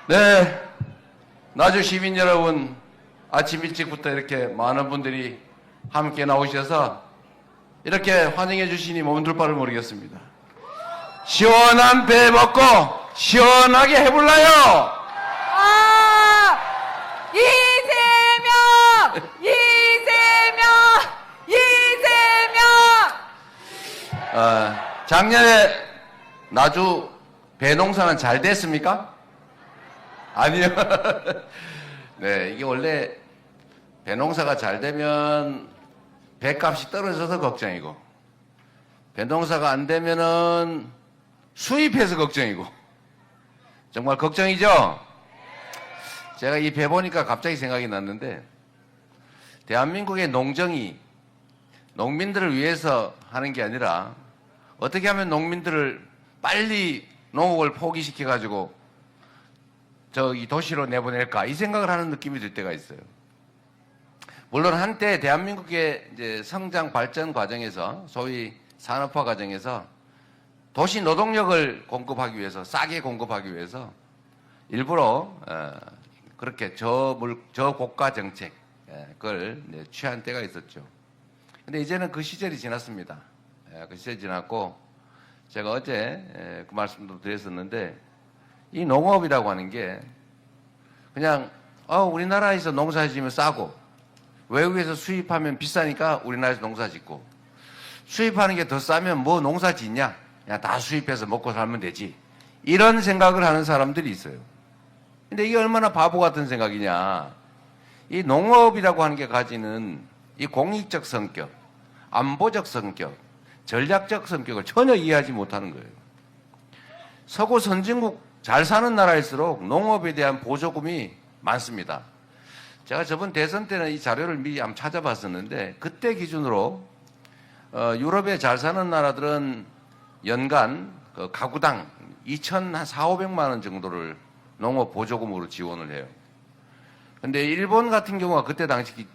네, 나주 시민 여러분, 아침 일찍부터 이렇게 많은 분들이 함께 나오셔서 이렇게 환영해 주시니 몸둘 바를 모르겠습니다. 시원한 배 먹고 시원하게 해볼라요. 아, 이재명! 이재명! 이재명! 작년에 나주 배 농사는 잘 됐습니까? 아니요. 네, 이게 원래 배 농사가 잘 되면 배값이 떨어져서 걱정이고, 배 농사가 안 되면은 수입해서 걱정이고, 정말 걱정이죠? 제가 이 배 보니까 갑자기 생각이 났는데, 대한민국의 농정이 농민들을 위해서 하는 게 아니라 어떻게 하면 농민들을 빨리 농업을 포기시켜가지고 저기 도시로 내보낼까, 이 생각을 하는 느낌이 들 때가 있어요. 물론 한때 대한민국의 이제 성장 발전 과정에서, 소위 산업화 과정에서 도시 노동력을 공급하기 위해서, 싸게 공급하기 위해서 일부러 그렇게 저고가 정책을 취한 때가 있었죠. 근데 이제는 그 시절이 지났습니다. 그 시절이 지났고, 제가 어제 그 말씀도 드렸었는데, 이 농업이라고 하는 게 그냥 우리나라에서 농사 지으면 싸고 외국에서 수입하면 비싸니까 우리나라에서 농사 짓고, 수입하는 게 더 싸면 뭐 농사 짓냐, 그냥 다 수입해서 먹고 살면 되지, 이런 생각을 하는 사람들이 있어요. 근데 이게 얼마나 바보 같은 생각이냐. 이 농업이라고 하는 게 가지는 이 공익적 성격, 안보적 성격, 전략적 성격을 전혀 이해하지 못하는 거예요. 서구 선진국 잘 사는 나라일수록 농업에 대한 보조금이 많습니다. 제가 저번 대선 때는 이 자료를 미리 한번 찾아봤었는데, 그때 기준으로 유럽에 잘 사는 나라들은 연간 그 가구당 2,400~500만 원 정도를 농업 보조금으로 지원을 해요. 근데 일본 같은 경우가 그때 당시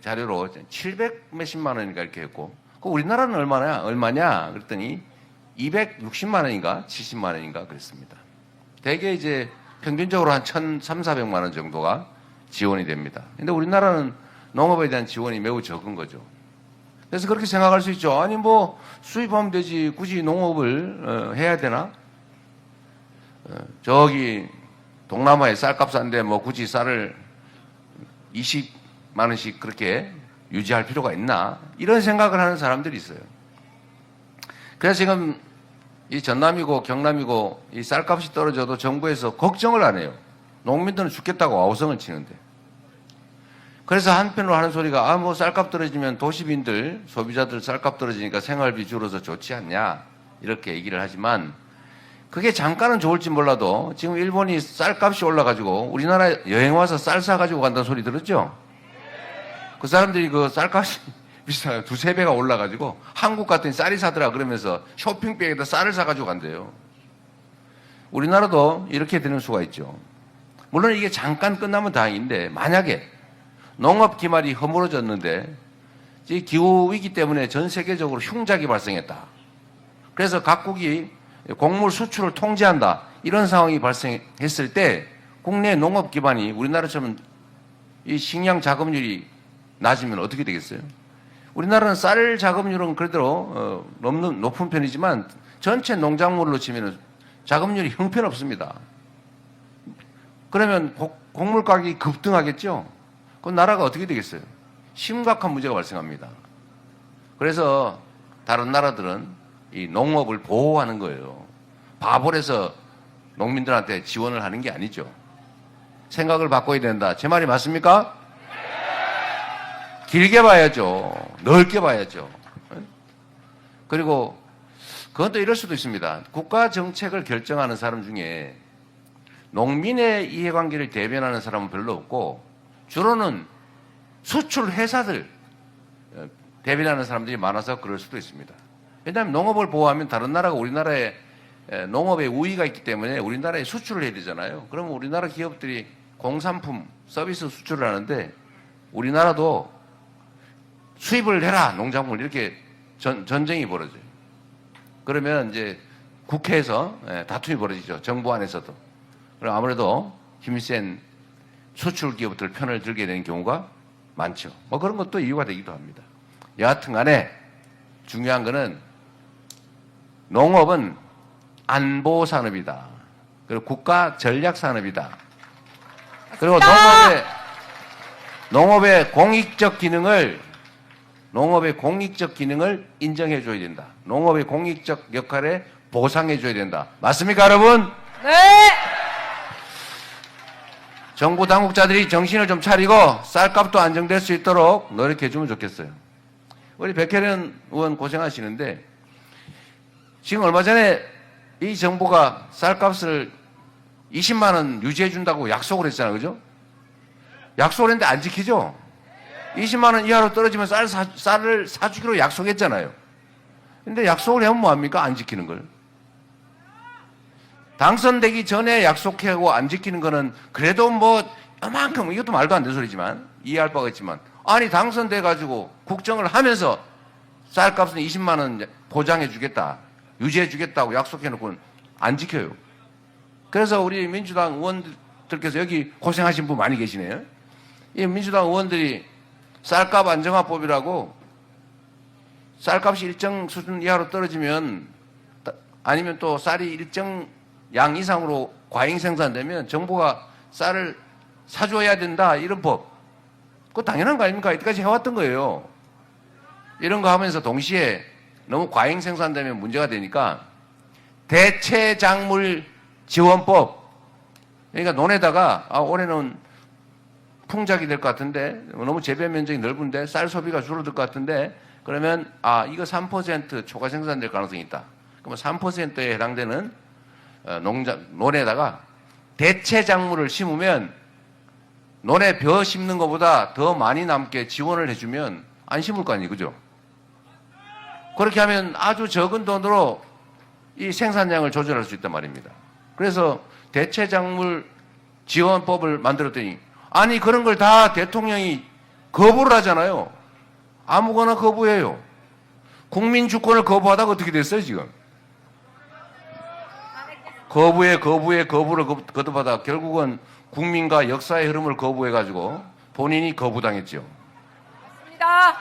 자료로 700 몇십만 원인가 이렇게 했고, 그 우리나라는 얼마냐 그랬더니 260만 원인가 70만 원인가 그랬습니다. 대개 이제 평균적으로 한 1,300~400만 원 정도가 지원이 됩니다. 근데 우리나라는 농업에 대한 지원이 매우 적은 거죠. 그래서 그렇게 생각할 수 있죠. 아니 뭐 수입하면 되지, 굳이 농업을 해야 되나? 저기 동남아에 쌀값 싼데 뭐 굳이 쌀을 20만 원씩 그렇게 유지할 필요가 있나? 이런 생각을 하는 사람들이 있어요. 그래서 지금 이 전남이고 경남이고 이 쌀값이 떨어져도 정부에서 걱정을 안 해요. 농민들은 죽겠다고 아우성을 치는데. 그래서 한편으로 하는 소리가 뭐 쌀값 떨어지면 도시민들, 소비자들 쌀값 떨어지니까 생활비 줄어서 좋지 않냐, 이렇게 얘기를 하지만, 그게 잠깐은 좋을지 몰라도 지금 일본이 쌀값이 올라가지고 우리나라 여행 와서 쌀 사가지고 간다는 소리 들었죠? 그 사람들이 그 쌀값이 비싸요. 2~3배가 올라가지고 한국 같더니 쌀이 사더라 그러면서 쇼핑백에다 쌀을 사가지고 간대요. 우리나라도 이렇게 되는 수가 있죠. 물론 이게 잠깐 끝나면 다행인데, 만약에 농업 기말이 허물어졌는데 이 기후위기 때문에 전 세계적으로 흉작이 발생했다, 그래서 각국이 곡물 수출을 통제한다, 이런 상황이 발생했을 때 국내 농업 기반이 우리나라처럼 이 식량 자급률이 낮으면 어떻게 되겠어요? 우리나라는 쌀 자급률은 그래도 높은 편이지만 전체 농작물로 치면 자급률이 형편없습니다. 그러면 곡물 가격이 급등하겠죠? 그럼 나라가 어떻게 되겠어요? 심각한 문제가 발생합니다. 그래서 다른 나라들은 이 농업을 보호하는 거예요. 바보라서 농민들한테 지원을 하는 게 아니죠. 생각을 바꿔야 된다. 제 말이 맞습니까? 길게 봐야죠. 넓게 봐야죠. 그리고 그건 또 이럴 수도 있습니다. 국가 정책을 결정하는 사람 중에 농민의 이해관계를 대변하는 사람은 별로 없고, 주로는 수출 회사들 대변하는 사람들이 많아서 그럴 수도 있습니다. 왜냐하면 농업을 보호하면 다른 나라가 우리나라에 농업에 우위가 있기 때문에 우리나라에 수출을 해야 되잖아요. 그러면 우리나라 기업들이 공산품, 서비스 수출을 하는데, 우리나라도 수입을 해라, 농작물, 이렇게 전쟁이 벌어져요. 그러면 이제 국회에서 다툼이 벌어지죠. 정부 안에서도. 그럼 아무래도 힘센 수출 기업들 편을 들게 되는 경우가 많죠. 뭐 그런 것도 이유가 되기도 합니다. 여하튼 간에 중요한 거는 농업은 안보 산업이다. 그리고 국가 전략 산업이다. 그리고 농업의 공익적 기능을 인정해 줘야 된다. 농업의 공익적 역할에 보상해 줘야 된다. 맞습니까, 여러분? 네. 정부 당국자들이 정신을 좀 차리고 쌀값도 안정될 수 있도록 노력해 주면 좋겠어요. 우리 백혜련 의원 고생하시는데 지금 얼마 전에 이 정부가 쌀값을 20만 원 유지해 준다고 약속을 했잖아요. 그죠? 약속을 했는데 안 지키죠? 20만 원 이하로 떨어지면 쌀을 사주기로 약속했잖아요. 근데 약속을 하면 뭐합니까? 안 지키는 걸. 당선되기 전에 약속하고 안 지키는 거는 그래도 뭐 이만큼, 이것도 말도 안 되는 소리지만 이해할 바가 있지만, 아니 당선돼 가지고 국정을 하면서 쌀값은 20만 원 보장해 주겠다, 유지해 주겠다고 약속해 놓고는 안 지켜요. 그래서 우리 민주당 의원들께서 여기 고생하신 분 많이 계시네요. 이 민주당 의원들이 쌀값 안정화법이라고 쌀값이 일정 수준 이하로 떨어지면, 아니면 또 쌀이 일정 양 이상으로 과잉 생산되면 정부가 쌀을 사줘야 된다, 이런 법. 그거 당연한 거 아닙니까? 이때까지 해왔던 거예요. 이런 거 하면서 동시에 너무 과잉 생산되면 문제가 되니까 대체작물 지원법. 그러니까 논에다가 올해는 풍작이 될 것 같은데, 너무 재배 면적이 넓은데 쌀 소비가 줄어들 것 같은데, 그러면 이거 3% 초과 생산될 가능성이 있다. 그러면 3%에 해당되는 논에다가 대체 작물을 심으면 논에 벼 심는 것보다 더 많이 남게 지원을 해주면 안 심을 거 아니에요. 그죠? 그렇게 하면 아주 적은 돈으로 이 생산량을 조절할 수 있단 말입니다. 그래서 대체 작물 지원법을 만들었더니, 아니 그런 걸 다 대통령이 거부를 하잖아요. 아무거나 거부해요. 국민 주권을 거부하다가 어떻게 됐어요 지금? 거부를 거듭하다 결국은 국민과 역사의 흐름을 거부해가지고 본인이 거부당했죠. 맞습니다.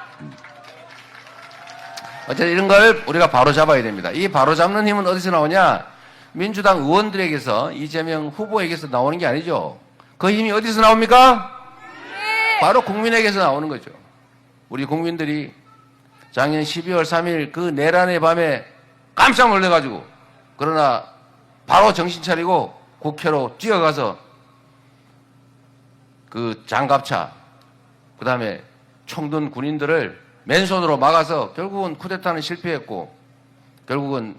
어쨌든 이런 걸 우리가 바로 잡아야 됩니다. 이 바로 잡는 힘은 어디서 나오냐? 민주당 의원들에게서, 이재명 후보에게서 나오는 게 아니죠. 그 힘이 어디서 나옵니까? 바로 국민에게서 나오는 거죠. 우리 국민들이 작년 12월 3일 그 내란의 밤에 깜짝 놀래가지고, 그러나 바로 정신 차리고 국회로 뛰어가서 그 장갑차, 그 다음에 총든 군인들을 맨손으로 막아서 결국은 쿠데타는 실패했고, 결국은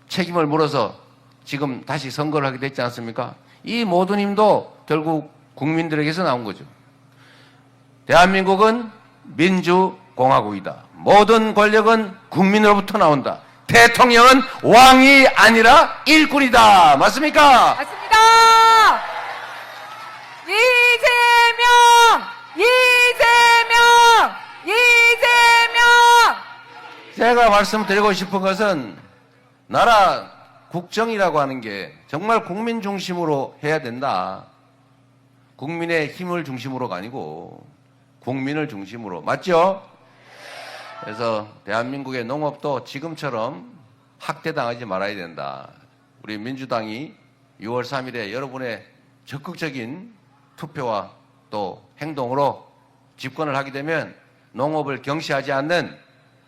책임을 물어서 지금 다시 선거를 하게 됐지 않습니까? 이 모든 힘도 결국 국민들에게서 나온 거죠. 대한민국은 민주공화국이다. 모든 권력은 국민으로부터 나온다. 대통령은 왕이 아니라 일꾼이다. 맞습니까? 맞습니다. 이재명! 제가 말씀드리고 싶은 것은, 나라 국정이라고 하는 게 정말 국민 중심으로 해야 된다. 국민의 힘을 중심으로가 아니고 국민을 중심으로. 맞죠? 그래서 대한민국의 농업도 지금처럼 학대당하지 말아야 된다. 우리 민주당이 6월 3일에 여러분의 적극적인 투표와 또 행동으로 집권을 하게 되면 농업을 경시하지 않는,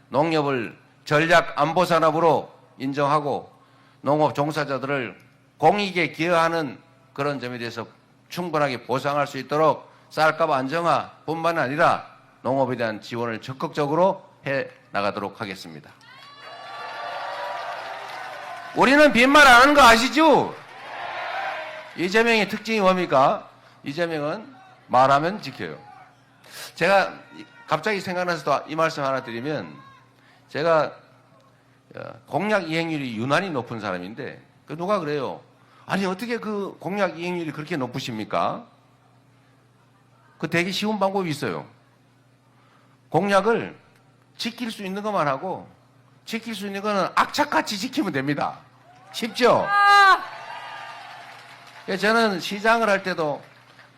농협을 전략 안보 산업으로 인정하고 농업 종사자들을 공익에 기여하는 그런 점에 대해서 충분하게 보상할 수 있도록 쌀값 안정화뿐만 아니라 농업에 대한 지원을 적극적으로 해 나가도록 하겠습니다. 우리는 빈말 안 하는 거 아시죠? 이재명의 특징이 뭡니까? 이재명은 말하면 지켜요. 제가 갑자기 생각나서 이 말씀 하나 드리면, 제가 공약 이행률이 유난히 높은 사람인데, 누가 그래요? 아니 어떻게 그 공약 이행률이 그렇게 높으십니까? 그 되게 쉬운 방법이 있어요. 공약을 지킬 수 있는 것만 하고, 지킬 수 있는 거는 악착같이 지키면 됩니다. 쉽죠? 저는 시장을 할 때도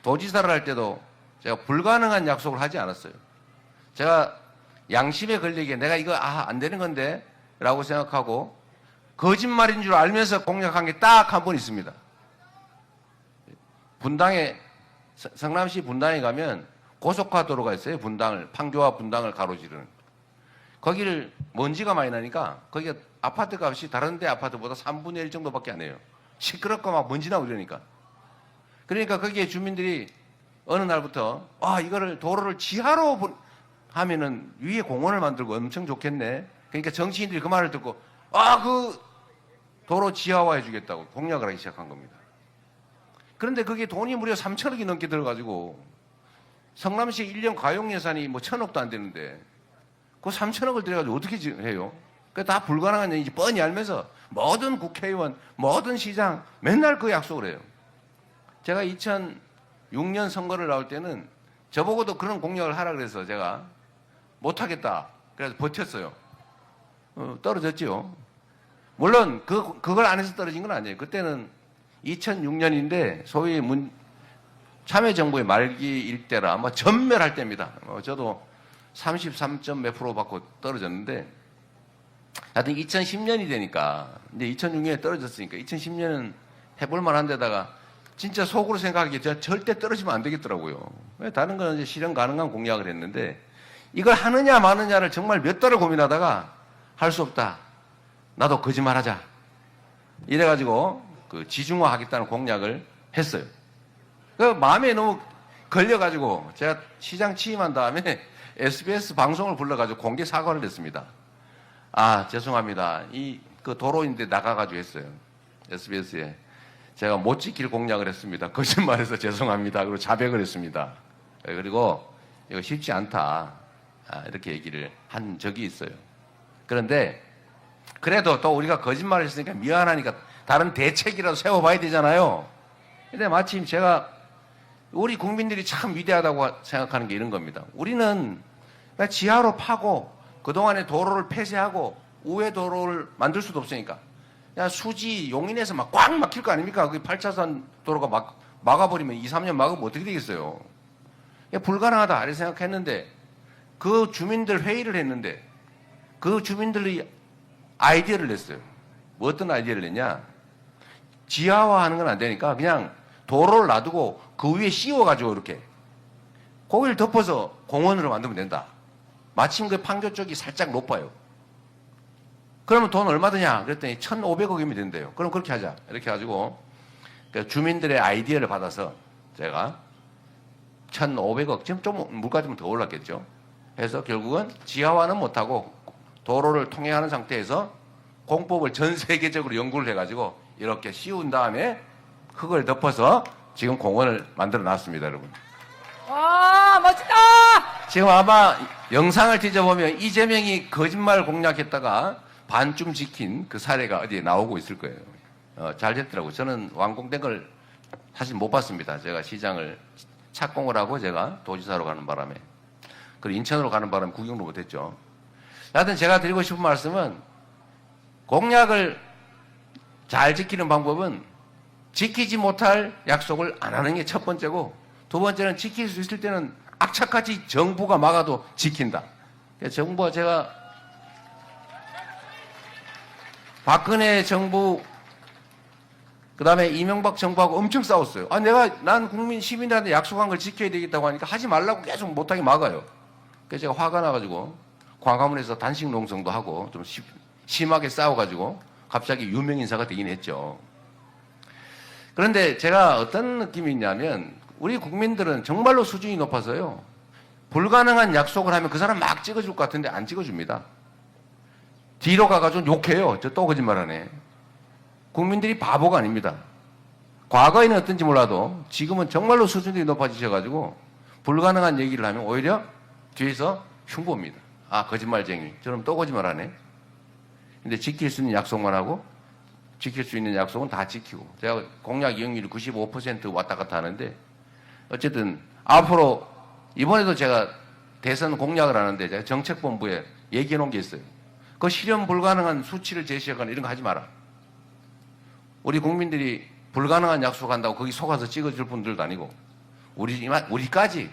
도지사를 할 때도 제가 불가능한 약속을 하지 않았어요. 제가 양심에 걸리게 내가 이거 안 되는 건데 라고 생각하고 거짓말인 줄 알면서 공약한 게 딱 한 번 있습니다. 분당에 성남시 분당에 가면 고속화도로가 있어요. 판교와 분당을 가로지르는. 거기를 먼지가 많이 나니까 거기가 아파트 값이 다른 데 아파트보다 3분의 1 정도밖에 안 해요. 시끄럽고 막 먼지 나고 이러니까. 그러니까 거기에 주민들이 어느 날부터 이거를 도로를 지하로 하면은 위에 공원을 만들고 엄청 좋겠네. 그러니까 정치인들이 그 말을 듣고 그 도로 지하화해 주겠다고 공약을 하기 시작한 겁니다. 그런데 그게 돈이 무려 3천억이 넘게 들어가지고 성남시 1년 가용 예산이 뭐 1,000억도 안 되는데 그 3천억을 들여가지고 어떻게 해요? 그 다 불가능한 얘기지 뻔히 알면서 모든 국회의원, 모든 시장 맨날 그 약속을 해요. 제가 2006년 선거를 나올 때는 저보고도 그런 공약을 하라 그래서 제가 못하겠다. 그래서 버텼어요. 떨어졌지요. 물론 그걸 안 해서 떨어진 건 아니에요. 그때는 2006년인데 소위 참여정부의 말기일 때라 아마 전멸할 때입니다. 저도 33점 몇 프로 받고 떨어졌는데 하여튼 2010년이 되니까 이제 2006년에 떨어졌으니까 2010년은 해볼 만한 데다가 진짜 속으로 생각하기에 제가 절대 떨어지면 안 되겠더라고요. 다른 건 이제 실현 가능한 공약을 했는데 이걸 하느냐 마느냐를 정말 몇 달을 고민하다가 할 수 없다. 나도 거짓말하자. 이래가지고 지중화하겠다는 공약을 했어요. 그 마음에 너무 걸려가지고 제가 시장 취임한 다음에 SBS 방송을 불러가지고 공개 사과를 했습니다. 죄송합니다. 그 도로인데 나가가지고 했어요. SBS에. 제가 못 지킬 공약을 했습니다. 거짓말해서 죄송합니다. 그리고 자백을 했습니다. 그리고 이거 쉽지 않다. 이렇게 얘기를 한 적이 있어요. 그런데 그래도 또 우리가 거짓말을 했으니까 미안하니까 다른 대책이라도 세워봐야 되잖아요. 근데 마침 제가 우리 국민들이 참 위대하다고 생각하는 게 이런 겁니다. 우리는 지하로 파고 그동안에 도로를 폐쇄하고 우회 도로를 만들 수도 없으니까 수지 용인에서 막 꽉 막힐 거 아닙니까? 그 8차선 도로가 막아버리면 2, 3년 막으면 어떻게 되겠어요? 불가능하다 이렇게 생각했는데 그 주민들 회의를 했는데 그 주민들이 아이디어를 냈어요. 뭐 어떤 아이디어를 냈냐? 지하화하는 건 안 되니까 그냥 도로를 놔두고 그 위에 씌워가지고 이렇게 거기를 덮어서 공원으로 만들면 된다. 마침 그 판교 쪽이 살짝 높아요. 그러면 돈 얼마 드냐? 그랬더니 1,500억이면 된대요. 그럼 그렇게 하자. 이렇게 해가지고 주민들의 아이디어를 받아서 제가 1,500억, 지금 좀 물가 좀 더 올랐겠죠. 해서 결국은 지하화는 못하고 도로를 통행하는 상태에서 공법을 전 세계적으로 연구를 해가지고 이렇게 씌운 다음에 흙을 덮어서 지금 공원을 만들어 놨습니다, 여러분. 와, 멋지다! 지금 아마 영상을 뒤져보면 이재명이 거짓말 공략했다가 반쯤 지킨 그 사례가 어디에 나오고 있을 거예요. 잘 됐더라고요. 저는 완공된 걸 사실 못 봤습니다. 제가 시장을 착공을 하고 제가 도지사로 가는 바람에. 그리고 인천으로 가는 바람에 구경도 못했죠. 하여튼 제가 드리고 싶은 말씀은 공약을 잘 지키는 방법은 지키지 못할 약속을 안 하는 게 첫 번째고 두 번째는 지킬 수 있을 때는 악착같이 정부가 막아도 지킨다. 정부가 제가 박근혜 정부 그다음에 이명박 정부하고 엄청 싸웠어요. 난 국민 시민들한테 약속한 걸 지켜야 되겠다고 하니까 하지 말라고 계속 못하게 막아요. 그래서 제가 화가 나가지고 광화문에서 단식 농성도 하고 좀 심하게 싸워가지고 갑자기 유명 인사가 되긴 했죠. 그런데 제가 어떤 느낌이 있냐면 우리 국민들은 정말로 수준이 높아서요. 불가능한 약속을 하면 그 사람 막 찍어줄 것 같은데 안 찍어줍니다. 뒤로 가가지고 욕해요. 저 또 거짓말하네. 국민들이 바보가 아닙니다. 과거에는 어떤지 몰라도 지금은 정말로 수준이 높아지셔가지고 불가능한 얘기를 하면 오히려 뒤에서 흉보입니다. 거짓말쟁이. 저럼 또 거짓말하네. 근데 지킬 수 있는 약속만 하고 지킬 수 있는 약속은 다 지키고 제가 공약 이행률이 95% 왔다 갔다 하는데 어쨌든 앞으로 이번에도 제가 대선 공약을 하는데 제가 정책본부에 얘기해 놓은 게 있어요. 그 실현 불가능한 수치를 제시하거나 이런 거 하지 마라. 우리 국민들이 불가능한 약속한다고 거기 속아서 찍어줄 분들도 아니고 우리까지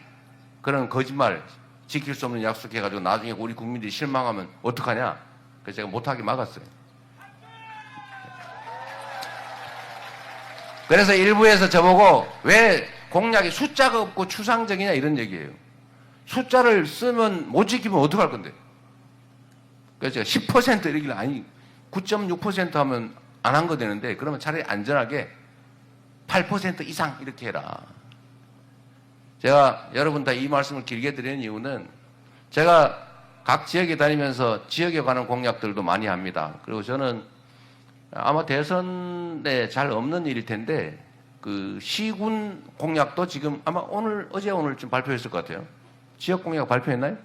그런 거짓말 지킬 수 없는 약속해가지고 나중에 우리 국민들이 실망하면 어떡하냐. 그래서 제가 못하게 막았어요. 그래서 일부에서 저보고 왜 공약이 숫자가 없고 추상적이냐 이런 얘기예요. 숫자를 쓰면 못 지키면 어떡할 건데. 그래서 제가 10% 이러길래 아니 9.6% 하면 안 한 거 되는데 그러면 차라리 안전하게 8% 이상 이렇게 해라. 제가 여러분 다 이 말씀을 길게 드리는 이유는 제가 각 지역에 다니면서 지역에 관한 공약들도 많이 합니다. 그리고 저는 아마 대선에 잘 없는 일일 텐데 그 시군 공약도 지금 아마 어제 오늘쯤 발표했을 것 같아요. 지역 공약 발표했나요?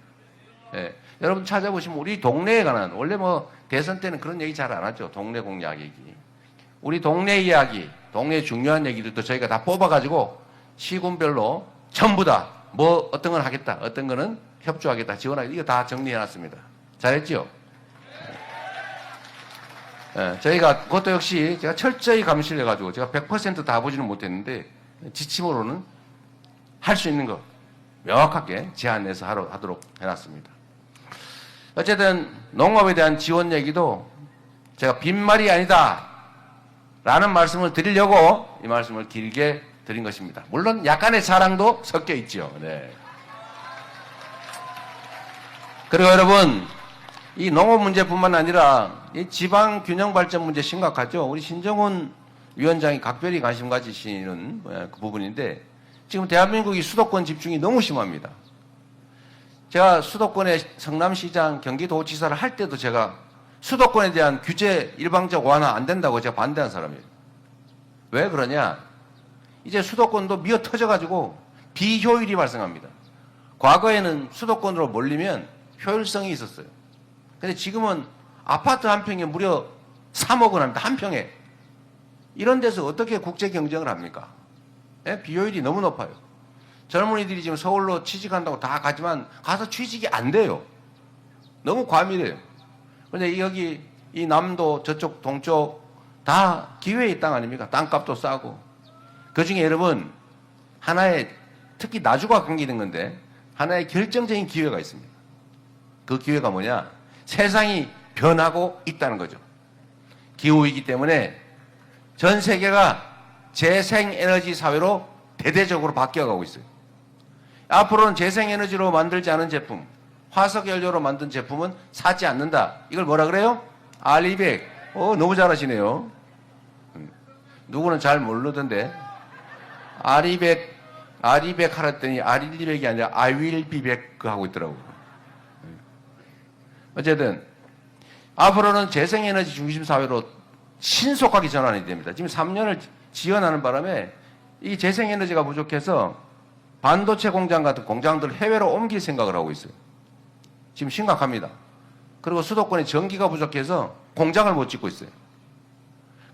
예. 여러분 찾아보시면 우리 동네에 관한 원래 뭐 대선 때는 그런 얘기 잘 안 하죠. 동네 공약 얘기. 우리 동네 이야기, 동네 중요한 얘기들도 저희가 다 뽑아가지고 시군별로 전부 다 뭐 어떤 건 하겠다, 어떤 거는 협조하겠다, 지원하겠다 이거 다 정리해놨습니다. 잘했죠? 예, 저희가 그것도 역시 제가 철저히 감시를 해가지고 제가 100%다 보지는 못했는데 지침으로는 할 수 있는 거 명확하게 제안해서 하도록 해놨습니다. 어쨌든 농업에 대한 지원 얘기도 제가 빈말이 아니다 라는 말씀을 드리려고 이 말씀을 길게 드린 것입니다. 물론 약간의 자랑도 섞여 있죠. 네. 그리고 여러분 이 농업 문제뿐만 아니라 이 지방 균형 발전 문제 심각하죠. 우리 신정훈 위원장이 각별히 관심 가지시는 그 부분인데 지금 대한민국이 수도권 집중이 너무 심합니다. 제가 수도권의 성남시장, 경기도지사를 할 때도 제가 수도권에 대한 규제 일방적 완화 안 된다고 제가 반대한 사람이에요. 왜 그러냐? 이제 수도권도 미어 터져가지고 비효율이 발생합니다. 과거에는 수도권으로 몰리면 효율성이 있었어요. 근데 지금은 아파트 한 평에 무려 3억 원 합니다. 한 평에. 이런 데서 어떻게 국제 경쟁을 합니까? 예? 비효율이 너무 높아요. 젊은이들이 지금 서울로 취직한다고 다 가지만 가서 취직이 안 돼요. 너무 과밀해요. 근데 여기 이 남도 저쪽 동쪽 다 기회의 땅 아닙니까? 땅값도 싸고. 그중에 여러분 하나의 특히 나주가 관계된 건데 하나의 결정적인 기회가 있습니다. 그 기회가 뭐냐? 세상이 변하고 있다는 거죠. 기후이기 때문에 전 세계가 재생에너지 사회로 대대적으로 바뀌어가고 있어요. 앞으로는 재생에너지로 만들지 않은 제품, 화석연료로 만든 제품은 사지 않는다. 이걸 뭐라 그래요? 알리백. 너무 잘하시네요. 누구는 잘 모르던데. 아리백 하랬더니 아리백이 아니라 I will be back 하고 있더라고요. 어쨌든 앞으로는 재생에너지 중심 사회로 신속하게 전환이 됩니다. 지금 3년을 지연하는 바람에 이 재생에너지가 부족해서 반도체 공장 같은 공장들을 해외로 옮길 생각을 하고 있어요. 지금 심각합니다. 그리고 수도권에 전기가 부족해서 공장을 못 짓고 있어요.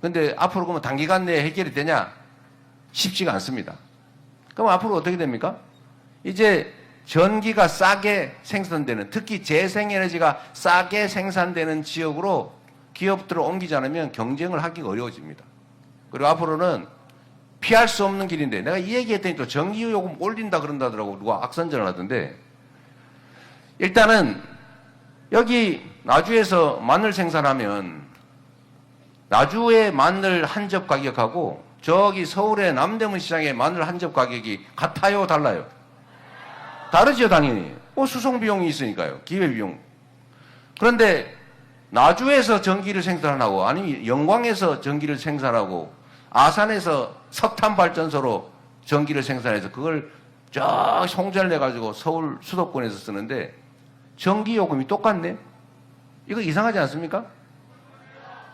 근데 앞으로 그러면 단기간 내에 해결이 되냐? 쉽지가 않습니다. 그럼 앞으로 어떻게 됩니까? 이제 전기가 싸게 생산되는, 특히 재생에너지가 싸게 생산되는 지역으로 기업들을 옮기지 않으면 경쟁을 하기가 어려워집니다. 그리고 앞으로는 피할 수 없는 길인데, 내가 이 얘기했더니 또 전기요금 올린다 그런다더라고. 누가 악선전을 하던데, 일단은 여기 나주에서 마늘 생산하면 나주의 마늘 한 접 가격하고 저기 서울의 남대문 시장의 마늘 한 접 가격이 같아요, 달라요? 다르죠, 당연히. 수송 비용이 있으니까요. 기회 비용. 그런데 나주에서 전기를 생산하고 아니면 영광에서 전기를 생산하고 아산에서 석탄 발전소로 전기를 생산해서 그걸 쫙 송전을 해가지고 서울 수도권에서 쓰는데 전기 요금이 똑같네? 이거 이상하지 않습니까?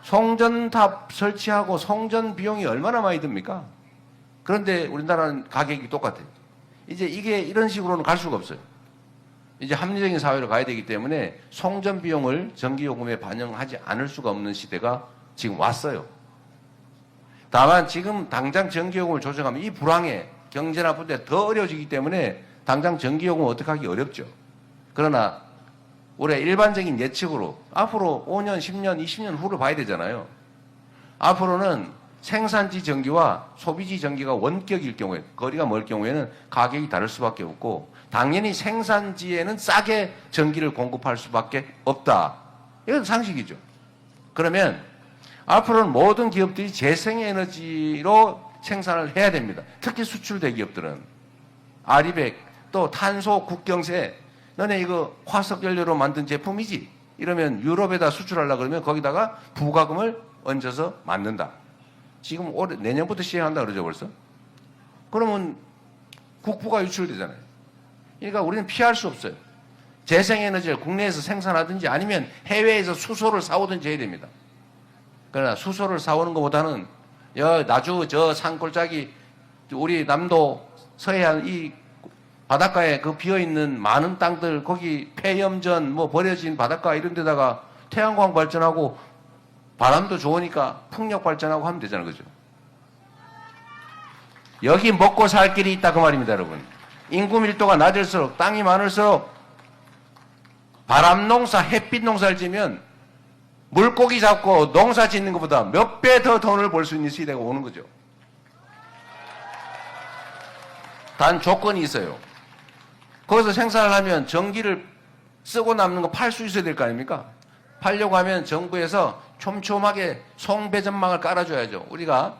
송전탑 설치하고 송전 비용이 얼마나 많이 듭니까? 그런데 우리나라는 가격이 똑같아요. 이제 이게 이런 식으로는 갈 수가 없어요. 이제 합리적인 사회로 가야 되기 때문에 송전 비용을 전기요금에 반영하지 않을 수가 없는 시대가 지금 왔어요. 다만 지금 당장 전기요금을 조정하면 이 불황에 경제 나쁠 때 더 어려워지기 때문에 당장 전기요금을 어떻게 하기 어렵죠. 그러나 올해 일반적인 예측으로 앞으로 5년, 10년, 20년 후를 봐야 되잖아요. 앞으로는 생산지 전기와 소비지 전기가 원격일 경우에, 거리가 멀 경우에는 가격이 다를 수밖에 없고, 당연히 생산지에는 싸게 전기를 공급할 수밖에 없다. 이건 상식이죠. 그러면 앞으로는 모든 기업들이 재생에너지로 생산을 해야 됩니다. 특히 수출 대기업들은. 아리백, 또 탄소 국경세, 너네 이거 화석연료로 만든 제품이지? 이러면 유럽에다 수출하려고 그러면 거기다가 부가금을 얹어서 만든다. 지금 올해, 내년부터 시행한다 그러죠, 벌써? 그러면 국부가 유출되잖아요. 그러니까 우리는 피할 수 없어요. 재생에너지를 국내에서 생산하든지 아니면 해외에서 수소를 사오든지 해야 됩니다. 그러나 수소를 사오는 것보다는 나주 저 산골짜기 우리 남도 서해안 이 바닷가에 그 비어있는 많은 땅들 거기 폐염전 뭐 버려진 바닷가 이런 데다가 태양광 발전하고 바람도 좋으니까 풍력 발전하고 하면 되잖아요. 그죠? 여기 먹고 살 길이 있다 그 말입니다. 여러분. 인구 밀도가 낮을수록 땅이 많을수록 바람 농사, 햇빛 농사를 지면 물고기 잡고 농사 짓는 것보다 몇 배 더 돈을 벌 수 있는 시대가 오는 거죠. 단 조건이 있어요. 거기서 생산을 하면 전기를 쓰고 남는 거 팔 수 있어야 될 거 아닙니까? 팔려고 하면 정부에서 촘촘하게 송배전망을 깔아줘야죠. 우리가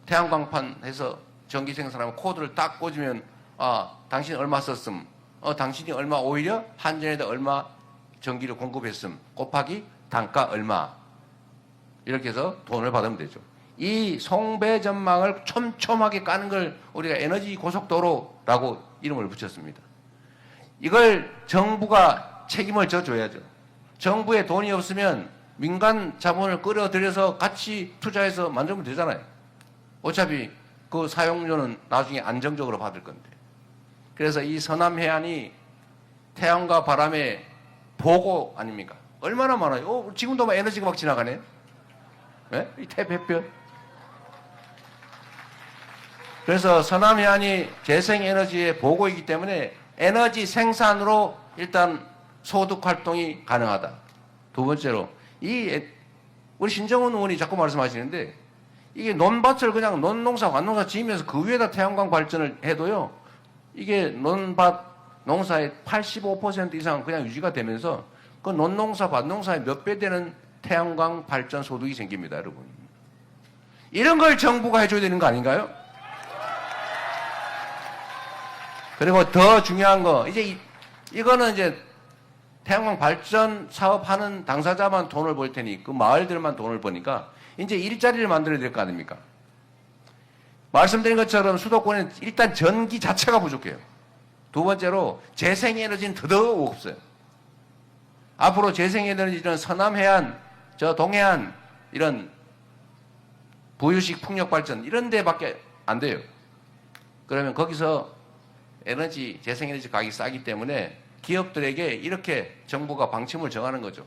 태양광판 해서 전기 생산하면 코드를 딱 꽂으면 당신 얼마 썼음, 당신이 얼마 오히려 한전에다 얼마 전기를 공급했음 곱하기 단가 얼마 이렇게 해서 돈을 받으면 되죠. 이 송배전망을 촘촘하게 까는 걸 우리가 에너지 고속도로라고 이름을 붙였습니다. 이걸 정부가 책임을 져줘야죠. 정부에 돈이 없으면 민간 자본을 끌어들여서 같이 투자해서 만들면 되잖아요. 어차피 그 사용료는 나중에 안정적으로 받을 건데. 그래서 이 서남해안이 태양과 바람의 보고 아닙니까? 얼마나 많아요. 지금도 막 에너지가 막 지나가네. 네? 이 태백별. 그래서 서남해안이 재생에너지의 보고이기 때문에 에너지 생산으로 일단 소득 활동이 가능하다. 두 번째로 우리 신정훈 의원이 자꾸 말씀하시는데 이게 논밭을 그냥 논농사, 관농사 지으면서 그 위에다 태양광 발전을 해도요. 이게 논밭 농사의 85% 이상 그냥 유지가 되면서 그 논농사, 밭농사의 몇 배 되는 태양광 발전 소득이 생깁니다, 여러분. 이런 걸 정부가 해줘야 되는 거 아닌가요? 그리고 더 중요한 거, 이거는 이제 태양광 발전 사업하는 당사자만 돈을 벌 테니 그 마을들만 돈을 버니까 이제 일자리를 만들어야 될 거 아닙니까? 말씀드린 것처럼 수도권에는 일단 전기 자체가 부족해요. 두 번째로 재생에너지는 더더욱 없어요. 앞으로 재생에너지는 서남해안, 저 동해안 이런 부유식 풍력발전 이런 데밖에 안 돼요. 그러면 거기서 재생에너지 가격이 싸기 때문에 기업들에게 이렇게 정부가 방침을 정하는 거죠.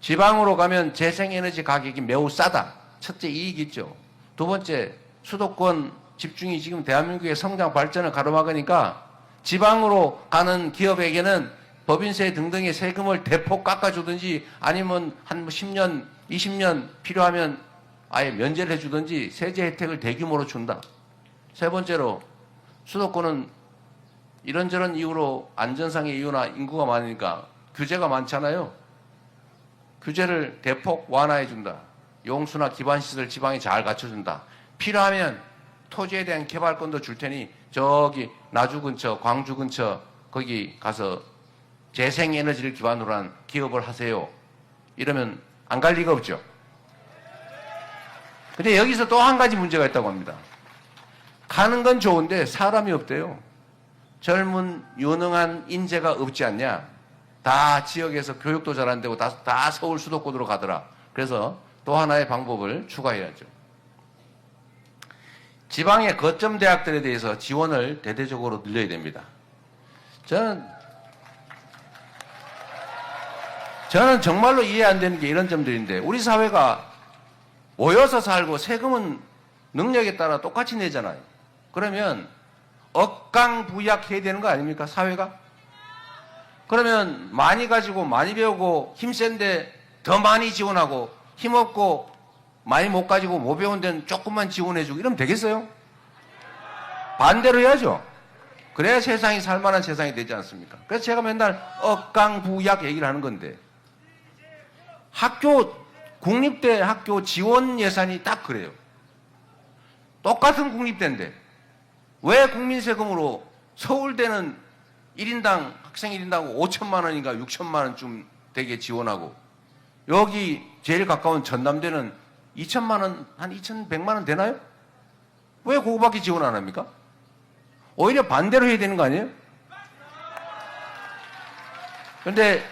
지방으로 가면 재생에너지 가격이 매우 싸다. 첫째 이익이 있죠. 두 번째 수도권 집중이 지금 대한민국의 성장 발전을 가로막으니까 지방으로 가는 기업에게는 법인세 등등의 세금을 대폭 깎아주든지 아니면 한 10년, 20년 필요하면 아예 면제를 해주든지 세제 혜택을 대규모로 준다. 세 번째로 수도권은 이런저런 이유로 안전상의 이유나 인구가 많으니까 규제가 많잖아요. 규제를 대폭 완화해 준다. 용수나 기반시설 지방에 잘 갖춰준다. 필요하면 토지에 대한 개발권도 줄 테니 저기 나주 근처, 광주 근처 거기 가서 재생에너지를 기반으로 한 기업을 하세요. 이러면 안 갈 리가 없죠. 근데 여기서 또 한 가지 문제가 있다고 합니다. 가는 건 좋은데 사람이 없대요. 젊은 유능한 인재가 없지 않냐. 다 지역에서 교육도 잘 안 되고 다 서울 수도권으로 가더라. 그래서 또 하나의 방법을 추가해야죠. 지방의 거점 대학들에 대해서 지원을 대대적으로 늘려야 됩니다. 저는 정말로 이해 안 되는 게 이런 점들인데 우리 사회가 모여서 살고 세금은 능력에 따라 똑같이 내잖아요. 그러면 억강부약해야 되는 거 아닙니까? 사회가? 그러면 많이 가지고 많이 배우고 힘센데 더 많이 지원하고 힘없고 많이 못 가지고 못 배운 데는 조금만 지원해주고 이러면 되겠어요? 반대로 해야죠. 그래야 세상이 살만한 세상이 되지 않습니까? 그래서 제가 맨날 억강부약 얘기를 하는 건데, 국립대 학교 지원 예산이 딱 그래요. 똑같은 국립대인데 왜 국민 세금으로 서울대는 1인당 학생 1인당 5천만 원인가 6천만 원쯤 되게 지원하고, 여기 제일 가까운 전남대는 2천만 원, 한 2,100만 원 되나요? 왜 그거밖에 지원 안 합니까? 오히려 반대로 해야 되는 거 아니에요? 그런데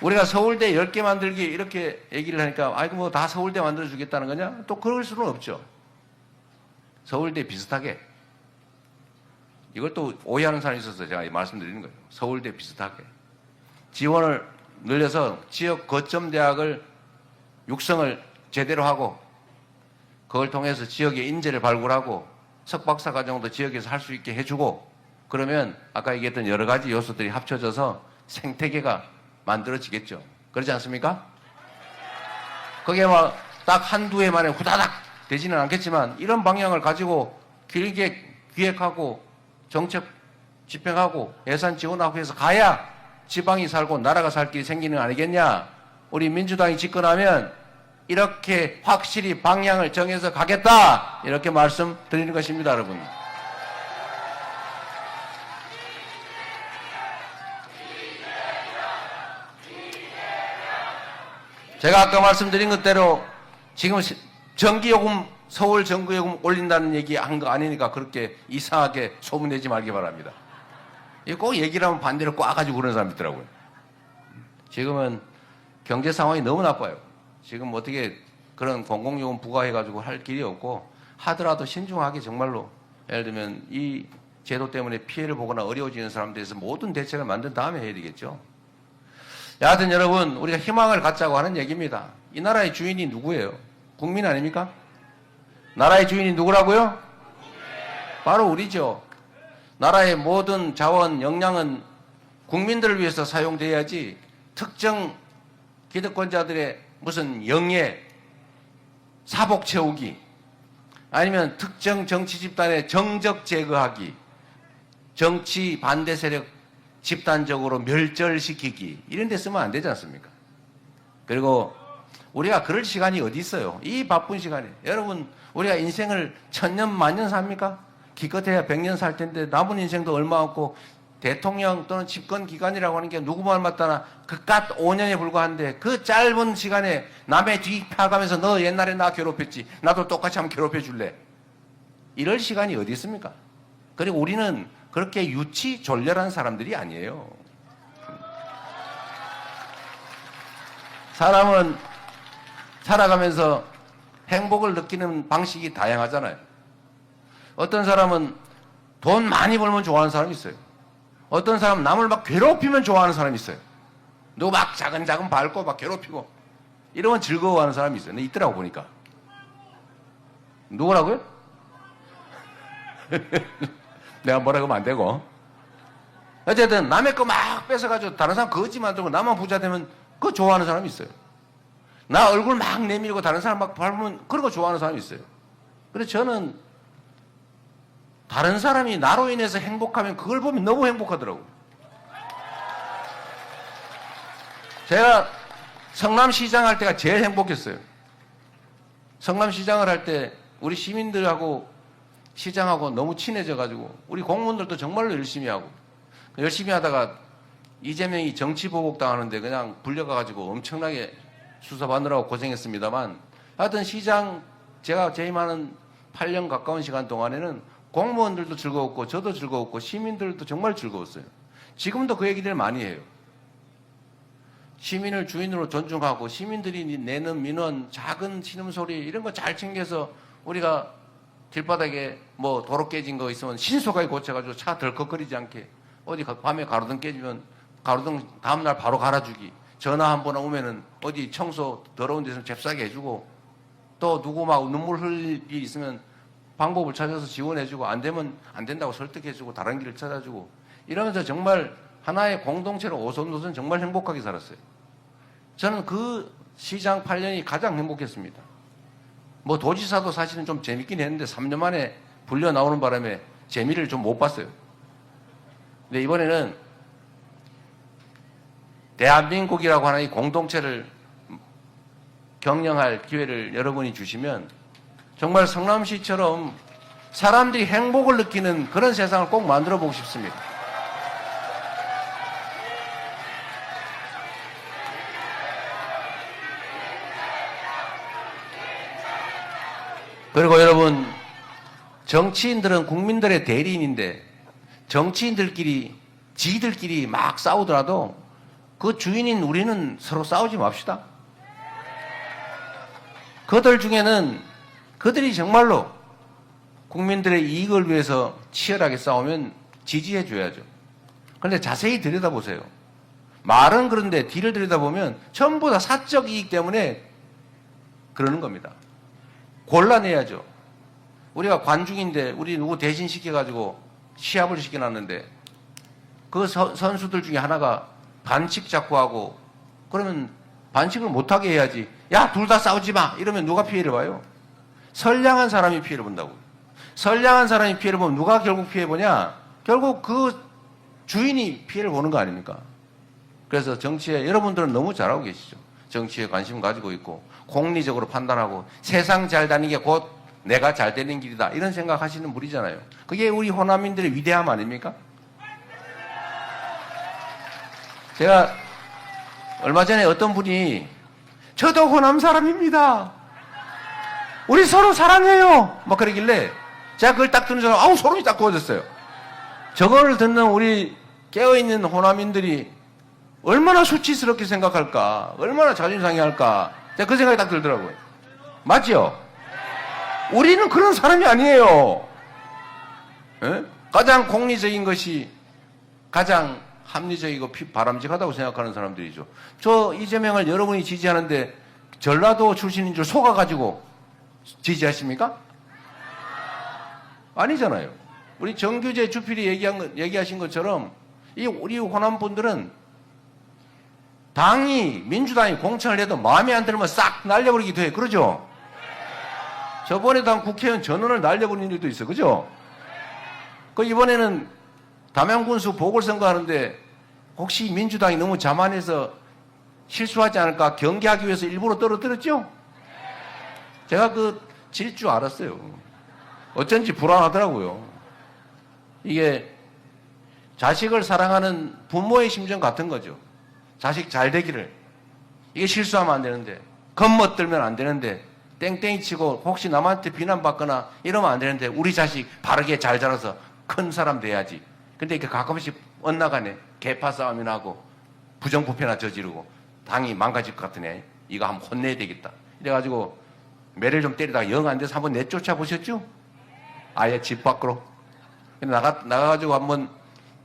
우리가 서울대 10개 만들기 이렇게 얘기를 하니까, 아이고 뭐 다 서울대 만들어주겠다는 거냐? 또 그럴 수는 없죠. 서울대 비슷하게. 이걸 또 오해하는 사람이 있어서 제가 말씀드리는 거예요. 서울대 비슷하게. 지원을 늘려서 지역 거점 대학을 육성을 제대로 하고, 그걸 통해서 지역의 인재를 발굴하고 석박사 과정도 지역에서 할 수 있게 해주고, 그러면 아까 얘기했던 여러 가지 요소들이 합쳐져서 생태계가 만들어지겠죠. 그렇지 않습니까? 그게 막 딱 한두 해 만에 후다닥 되지는 않겠지만, 이런 방향을 가지고 길게 기획하고 정책 집행하고 예산 지원하고 해서 가야 지방이 살고 나라가 살 길이 생기는 거 아니겠냐. 우리 민주당이 집권하면 이렇게 확실히 방향을 정해서 가겠다, 이렇게 말씀드리는 것입니다, 여러분. 제가 아까 말씀드린 것대로 지금 전기요금, 서울 전기요금 올린다는 얘기 한 거 아니니까 그렇게 이상하게 소문내지 말기 바랍니다. 꼭 얘기를 하면 반대로 꽈가지고 그러는 사람이 있더라고요. 지금은 경제 상황이 너무 나빠요. 지금 어떻게 그런 공공요금 부과해가지고 할 길이 없고, 하더라도 신중하게 정말로, 예를 들면 이 제도 때문에 피해를 보거나 어려워지는 사람들에 대해서 모든 대책을 만든 다음에 해야 되겠죠. 여하튼 여러분, 우리가 희망을 갖자고 하는 얘기입니다. 이 나라의 주인이 누구예요? 국민 아닙니까? 나라의 주인이 누구라고요? 바로 우리죠. 나라의 모든 자원, 역량은 국민들을 위해서 사용돼야지, 특정 기득권자들의 무슨 영예, 사복 채우기, 아니면 특정 정치 집단의 정적 제거하기, 정치 반대 세력 집단적으로 멸절시키기, 이런 데 쓰면 안 되지 않습니까? 그리고 우리가 그럴 시간이 어디 있어요? 이 바쁜 시간에. 여러분, 우리가 인생을 1000년 만년 삽니까? 기껏해야 100년 살 텐데 남은 인생도 얼마 없고, 대통령 또는 집권 기간이라고 하는 게 누구 말 맞다나 그깟 5년에 불과한데, 그 짧은 시간에 남의 뒤 파가면서 너 옛날에 나 괴롭혔지, 나도 똑같이 한번 괴롭혀 줄래? 이럴 시간이 어디 있습니까? 그리고 우리는 그렇게 유치 졸렬한 사람들이 아니에요. 사람은 살아가면서 행복을 느끼는 방식이 다양하잖아요. 어떤 사람은 돈 많이 벌면 좋아하는 사람이 있어요. 어떤 사람은 남을 막 괴롭히면 좋아하는 사람이 있어요. 누구 막 자근자근 밟고 막 괴롭히고 이러면 즐거워하는 사람이 있어요. 있더라고 보니까. 누구라고요? 내가 뭐라고 하면 안 되고. 어쨌든 남의 거 막 뺏어가지고 다른 사람 거지 만들고 나만 부자 되면 그거 좋아하는 사람이 있어요. 나 얼굴 막 내밀고 다른 사람 막 밟으면 그런 거 좋아하는 사람이 있어요. 그래서 저는 다른 사람이 나로 인해서 행복하면 그걸 보면 너무 행복하더라고요. 제가 성남시장 할 때가 제일 행복했어요. 성남시장을 할 때 우리 시민들하고 시장하고 너무 친해져가지고 우리 공무원들도 정말로 열심히 하고, 열심히 하다가 이재명이 정치보복 당하는데 그냥 불려가가지고 엄청나게 수사받느라고 고생했습니다만, 하여튼 시장 제가 재임하는 8년 가까운 시간 동안에는 공무원들도 즐거웠고 저도 즐거웠고 시민들도 정말 즐거웠어요. 지금도 그 얘기들 많이 해요. 시민을 주인으로 존중하고 시민들이 내는 민원, 작은 신음소리 이런 거 잘 챙겨서, 우리가 길바닥에 뭐 도로 깨진 거 있으면 신속하게 고쳐가지고 차 덜컥거리지 않게, 어디 밤에 가로등 깨지면 가로등 다음날 바로 갈아주기, 전화 한 번 오면은 어디 청소 더러운 데서 잽싸게 해주고, 또 누구 막 눈물 흘릴 일이 있으면 방법을 찾아서 지원해주고, 안 되면 안 된다고 설득해주고 다른 길을 찾아주고, 이러면서 정말 하나의 공동체로 오손도손 정말 행복하게 살았어요. 저는 그 시장 8년이 가장 행복했습니다. 뭐 도지사도 사실은 좀 재밌긴 했는데 3년 만에 불려 나오는 바람에 재미를 좀 못 봤어요. 근데 이번에는 대한민국이라고 하는 이 공동체를 경영할 기회를 여러분이 주시면 정말 성남시처럼 사람들이 행복을 느끼는 그런 세상을 꼭 만들어 보고 싶습니다. 그리고 여러분, 정치인들은 국민들의 대리인인데 정치인들끼리 지들끼리 막 싸우더라도 그 주인인 우리는 서로 싸우지 맙시다. 그들 중에는 그들이 정말로 국민들의 이익을 위해서 치열하게 싸우면 지지해 줘야죠. 그런데 자세히 들여다보세요. 말은 그런데 뒤를 들여다보면 전부 다 사적 이익 때문에 그러는 겁니다. 골라내야죠. 우리가 관중인데 우리 누구 대신 시켜가지고 시합을 시켜놨는데 그 선수들 중에 하나가 반칙 자꾸 하고 그러면 반칙을 못하게 해야지. 야, 둘 다 싸우지 마. 이러면 누가 피해를 봐요? 선량한 사람이 피해를 본다고. 선량한 사람이 피해를 보면 누가 결국 피해 보냐? 결국 그 주인이 피해를 보는 거 아닙니까? 그래서 정치에 여러분들은 너무 잘하고 계시죠. 정치에 관심 가지고 있고 공리적으로 판단하고 세상 잘 다니는 게 곧 내가 잘 되는 길이다. 이런 생각하시는 분이잖아요. 그게 우리 호남민들의 위대함 아닙니까? 제가 얼마 전에 어떤 분이 저도 호남 사람입니다. 우리 서로 사랑해요. 막 그러길래 제가 그걸 딱 듣는 순간 아우 소름이 딱 돋았어요. 저거를 듣는 우리 깨어있는 호남인들이 얼마나 수치스럽게 생각할까, 얼마나 자존심 상해할까, 제가 그 생각이 딱 들더라고요. 맞죠? 우리는 그런 사람이 아니에요. 에? 가장 공리적인 것이 가장 합리적이고 바람직하다고 생각하는 사람들이죠. 저 이재명을 여러분이 지지하는데 전라도 출신인 줄 속아가지고 지지하십니까? 아니잖아요. 우리 정규재 주필이 얘기하신 것처럼 우리 호남 분들은 민주당이 공천을 해도 마음에 안 들면 싹 날려버리기도 해. 그러죠? 저번에도 한 국회의원 전원을 날려버린 일도 있어. 그죠? 이번에는 담양군수 보궐선거 하는데 혹시 민주당이 너무 자만해서 실수하지 않을까 경계하기 위해서 일부러 떨어뜨렸죠? 제가 질 줄 알았어요. 어쩐지 불안하더라고요. 이게 자식을 사랑하는 부모의 심정 같은 거죠. 자식 잘 되기를. 이게 실수하면 안 되는데, 겁먹들면 안 되는데, 땡땡이 치고 혹시 남한테 비난받거나 이러면 안 되는데, 우리 자식 바르게 잘 자라서 큰 사람 돼야지. 근데 이렇게 가끔씩 엇나가네. 개파 싸움이나 하고, 부정부패나 저지르고, 당이 망가질 것 같으네. 이거 한번 혼내야 되겠다. 이래가지고, 매를 좀 때리다가 영 안 돼서 한번 내쫓아 보셨죠? 아예 집 밖으로. 나가가지고 한번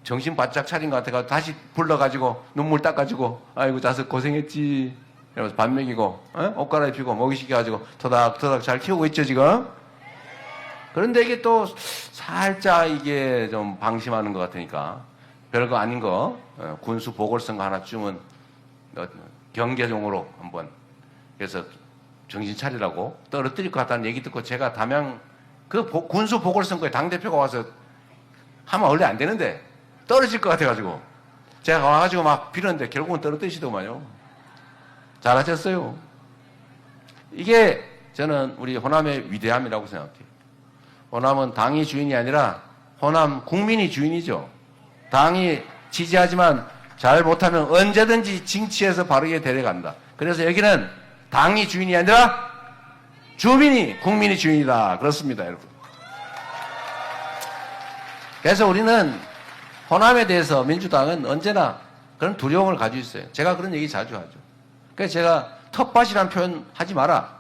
정신 바짝 차린 것 같아가지고 다시 불러가지고 눈물 닦아주고 아이고 자식 고생했지 이러면서 밥 먹이고 옷 갈아입히고 먹이 시켜가지고 토닥토닥 잘 키우고 있죠 지금. 그런데 이게 또 살짝 이게 좀 방심하는 것 같으니까 별거 아닌 거 군수 보궐선거 하나쯤은 경계종으로 한번 그래서 정신 차리라고 떨어뜨릴 것 같다는 얘기 듣고 제가 담양 군수 보궐선거에 당대표가 와서 하면 원래 안 되는데 떨어질 것 같아가지고 제가 와가지고 막 빌었는데 결국은 떨어뜨리시더만요. 잘하셨어요. 이게 저는 우리 호남의 위대함이라고 생각해요. 호남은 당이 주인이 아니라 호남 국민이 주인이죠. 당이 지지하지만 잘 못하면 언제든지 징치해서 바르게 데려간다. 그래서 여기는 당이 주인이 아니라 주민이 국민이 주인이다. 그렇습니다, 여러분. 그래서 우리는 호남에 대해서 민주당은 언제나 그런 두려움을 가지고 있어요. 제가 그런 얘기 자주 하죠. 그래서 제가 텃밭이라는 표현 하지 마라.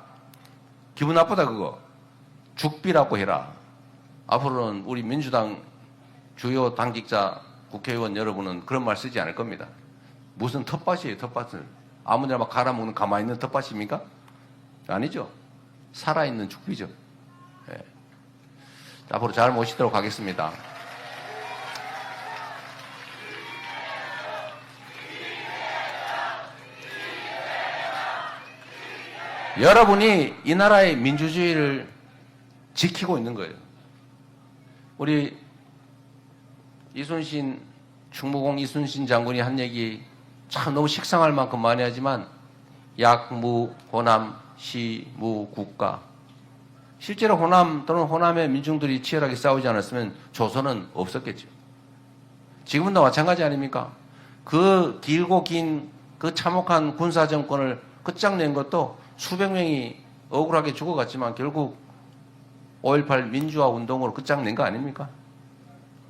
기분 나쁘다 그거. 죽비라고 해라. 앞으로는 우리 민주당 주요 당직자 국회의원 여러분은 그런 말 쓰지 않을 겁니다. 무슨 텃밭이에요, 텃밭을. 아무데나 막 갈아먹는 가만히 있는 텃밭입니까? 아니죠. 살아있는 죽비죠. 네. 앞으로 잘 모시도록 하겠습니다. 여러분이 이 나라의 민주주의를 지키고 있는 거예요. 우리 충무공 이순신 장군이 한 얘기 참 너무 식상할 만큼 많이 하지만 약무 호남 시무 국가. 실제로 호남 또는 호남의 민중들이 치열하게 싸우지 않았으면 조선은 없었겠죠. 지금도 마찬가지 아닙니까? 그 길고 긴 그 참혹한 군사 정권을 끝장낸 것도 수백 명이 억울하게 죽어갔지만 결국 5.18 민주화 운동으로 끝장낸 거 아닙니까?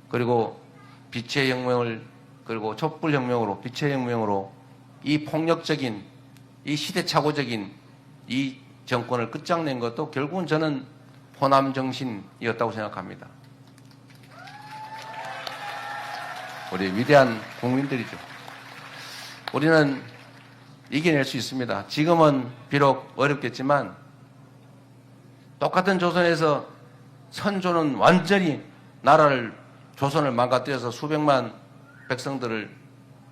그리고 빛의 혁명을, 그리고 촛불혁명으로, 빛의 혁명으로 이 폭력적인, 이 시대착오적인 이 정권을 끝장낸 것도 결국은 저는 호남 정신이었다고 생각합니다. 우리 위대한 국민들이죠. 우리는 이겨낼 수 있습니다. 지금은 비록 어렵겠지만 똑같은 조선에서 선조는 완전히 나라를, 조선을 망가뜨려서 수백만 백성들을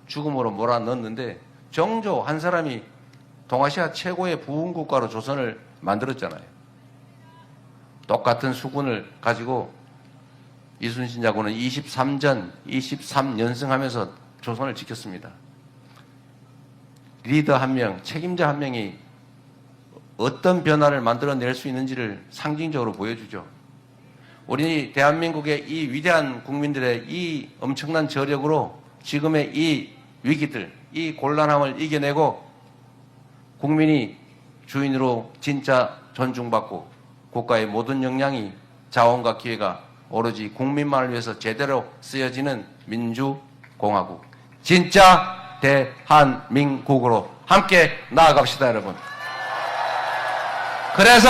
죽음으로 몰아넣었는데 정조 한 사람이 동아시아 최고의 부흥국가로 조선을 만들었잖아요. 똑같은 수군을 가지고 이순신 장군은 23연승하면서 조선을 지켰습니다. 리더 한 명, 책임자 한 명이 어떤 변화를 만들어낼 수 있는지를 상징적으로 보여주죠. 우리 대한민국의 이 위대한 국민들의 이 엄청난 저력으로 지금의 이 위기들, 이 곤란함을 이겨내고 국민이 주인으로 진짜 존중받고 국가의 모든 역량이, 자원과 기회가 오로지 국민만을 위해서 제대로 쓰여지는 민주공화국, 진짜 대한민국으로 함께 나아갑시다, 여러분. 그래서